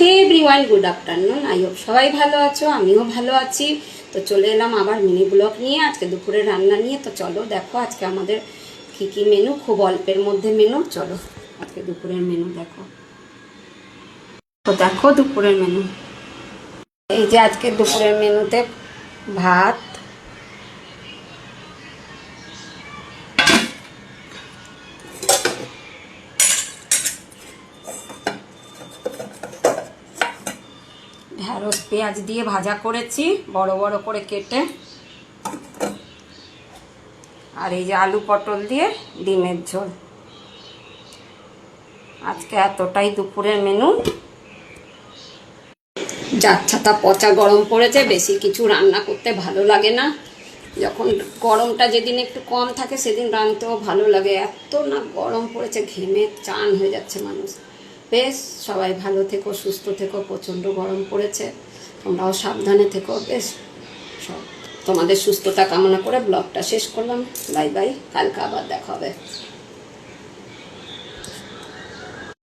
Hey everyone, good afternoon. I hope সবাই ভালো আছো, আমিও ভালো আছি। তো চলে এলাম আবার মিনি ব্লগ নিয়ে, আজকে দুপুরে রান্না নিয়ে। তো চলো দেখো আজকে আমাদের কী কী মেনু, খুব অল্পের মধ্যে মেনু। চলো আজকে দুপুরের মেনু দেখো। তো দেখো দুপুরের মেনু, এই যে আজকে দুপুরের মেনুতে ভাত, ঢ্যাঁড়স পেঁয়াজ দিয়ে ভাজা করেছি বড় বড় করে কেটে, আর এই যে আলু পটল দিয়ে ডিমের ঝোল। আজকে এতটাই দুপুরের মেনু। যাচ্ছাতা পচা গরম পড়েছে, বেশি কিছু রান্না করতে ভালো লাগে না। যখন গরমটা যেদিন একটু কম থাকে সেদিন রাঁধতেও ভালো লাগে, এত না গরম পড়েছে, ঘেমে চান হয়ে যাচ্ছে মানুষ। বেশ সবাই ভালো থেকো, সুস্থ থেকো, প্রচণ্ড গরম পড়েছে, তোমরাও সাবধানে থেকো। বেশ সব তোমাদের সুস্থতা কামনা করে ব্লগটা শেষ করলাম। বাই বাই, কালকে আবার দেখা হবে।